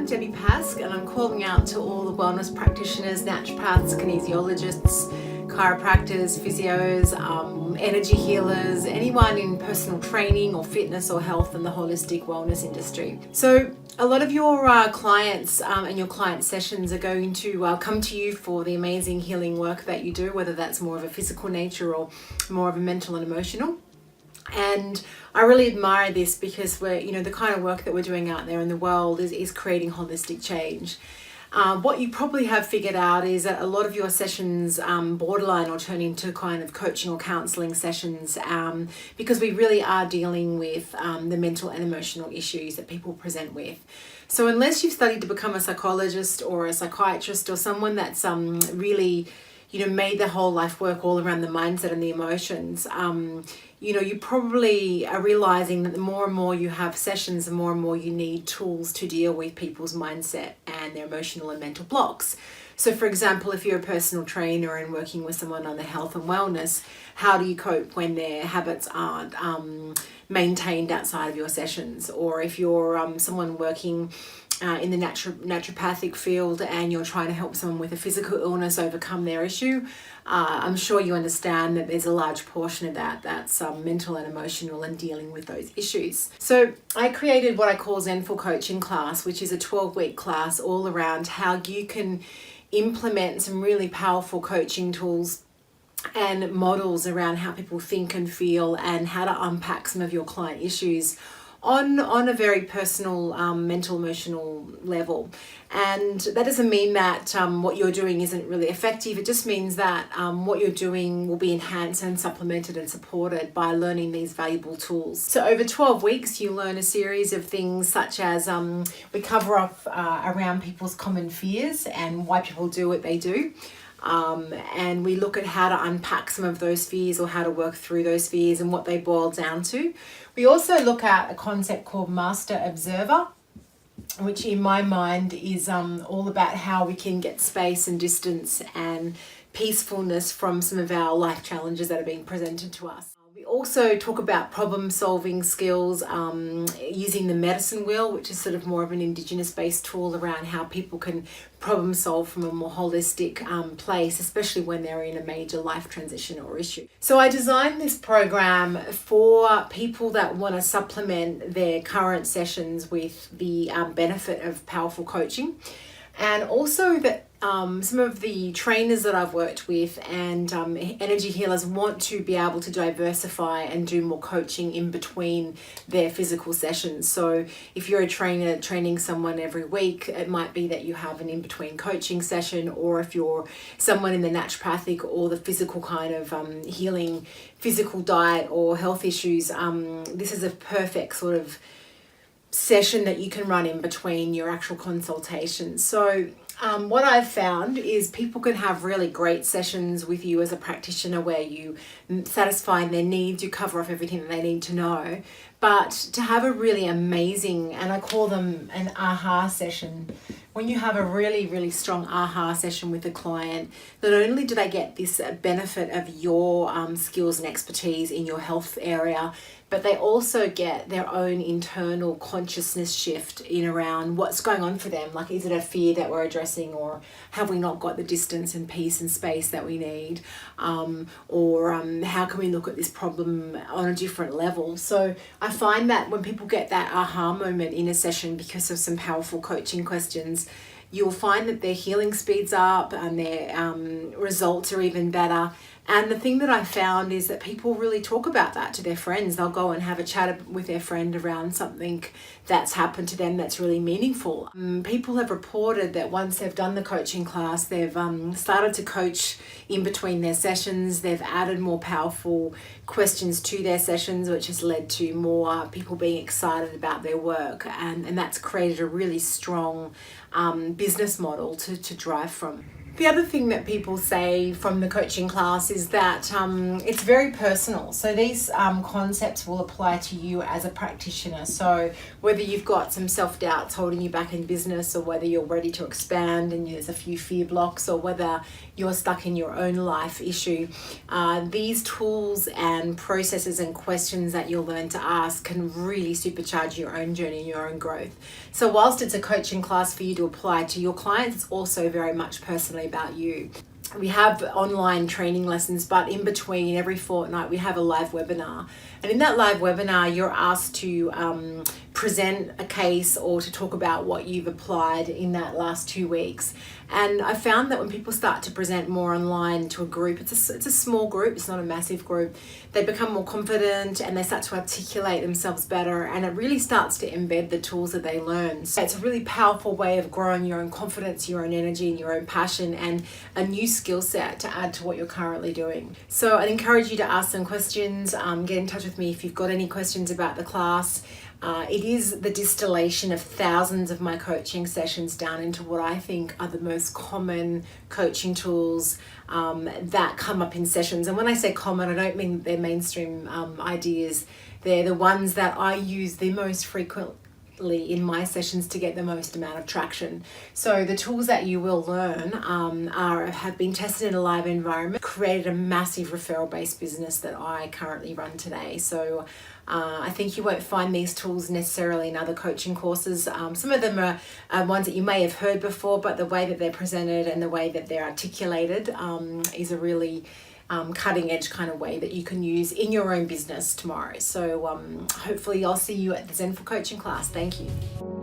Debbie Pask, and I'm calling out to all the wellness practitioners, naturopaths, kinesiologists, chiropractors, physios, energy healers, anyone in personal training or fitness or health in the holistic wellness industry. So a lot of your clients and your client sessions are going to come to you for the amazing healing work that you do, whether that's more of a physical nature or more of a mental and emotional. And I really admire this because the kind of work that we're doing out there in the world is creating holistic change. What you probably have figured out is that a lot of your sessions borderline or turn into kind of coaching or counseling sessions because we really are dealing with the mental and emotional issues that people present with. So unless you've studied to become a psychologist or a psychiatrist or someone that's really made their whole life work all around the mindset and the emotions, you probably are realizing that the more and more you have sessions, the more and more you need tools to deal with people's mindset and their emotional and mental blocks. So for example, if you're a personal trainer and working with someone on their health and wellness, how do you cope when their habits aren't maintained outside of your sessions? Or if you're someone working in the naturopathic field and you're trying to help someone with a physical illness overcome their issue, I'm sure you understand that there's a large portion of that's mental and emotional and dealing with those issues. So I created what I call Zenful coaching class, which is a 12-week class all around how you can implement some really powerful coaching tools and models around how people think and feel and how to unpack some of your client issues on a very personal mental emotional level. And that doesn't mean that what you're doing isn't really effective. It just means that what you're doing will be enhanced and supplemented and supported by learning these valuable tools. So over 12 weeks you learn a series of things such as we cover off around people's common fears and why people do what they do. And we look at how to unpack some of those fears or how to work through those fears and what they boil down to. We also look at a concept called Master Observer, which in my mind is all about how we can get space and distance and peacefulness from some of our life challenges that are being presented to us. We also talk about problem solving skills using the medicine wheel, which is sort of more of an indigenous based tool around how people can problem solve from a more holistic place, especially when they're in a major life transition or issue. So I designed this program for people that want to supplement their current sessions with the benefit of powerful coaching, and also that some of the trainers that I've worked with and energy healers want to be able to diversify and do more coaching in between their physical sessions. So if you're a trainer training someone every week, it might be that you have an in-between coaching session, or if you're someone in the naturopathic or the physical kind of healing, physical diet or health issues, this is a perfect sort of session that you can run in between your actual consultations. So what I've found is people can have really great sessions with you as a practitioner where you satisfy their needs, you cover off everything that they need to know, but to have a really amazing, and I call them an aha session, when you have a really, really strong aha session with a client, not only do they get this benefit of your skills and expertise in your health area, but they also get their own internal consciousness shift in around what's going on for them. Like, is it a fear that we're addressing, or have we not got the distance and peace and space that we need? Or how can we look at this problem on a different level? So I find that when people get that aha moment in a session because of some powerful coaching questions, you'll find that their healing speeds up and their results are even better. And the thing that I found is that people really talk about that to their friends. They'll go and have a chat with their friend around something that's happened to them that's really meaningful. People have reported that once they've done the coaching class, they've started to coach in between their sessions. They've added more powerful questions to their sessions, which has led to more people being excited about their work. And that's created a really strong business model to drive from. The other thing that people say from the coaching class is that it's very personal. So these concepts will apply to you as a practitioner. So whether you've got some self-doubts holding you back in business, or whether you're ready to expand and there's a few fear blocks, or whether you're stuck in your own life issue, these tools and processes and questions that you'll learn to ask can really supercharge your own journey and your own growth. So whilst it's a coaching class for you to apply to your clients, it's also very much personally about you. We have online training lessons, but in between every fortnight we have a live webinar. And in that live webinar, you're asked to present a case or to talk about what you've applied in that last 2 weeks. And I found that when people start to present more online to a group, it's a small group, it's not a massive group, they become more confident and they start to articulate themselves better, and it really starts to embed the tools that they learn. So it's a really powerful way of growing your own confidence, your own energy, and your own passion, and a new skill set to add to what you're currently doing. So I'd encourage you to ask some questions, get in touch with me if you've got any questions about the class. It is the distillation of thousands of my coaching sessions down into what I think are the most common coaching tools that come up in sessions. And when I say common, I don't mean they're mainstream ideas. They're the ones that I use the most frequently in my sessions to get the most amount of traction. So the tools that you will learn have been tested in a live environment, created a massive referral-based business that I currently run today. So I think you won't find these tools necessarily in other coaching courses. Some of them are ones that you may have heard before, but the way that they're presented and the way that they're articulated is a really cutting edge kind of way that you can use in your own business tomorrow. So hopefully I'll see you at the Zenful coaching class. Thank you.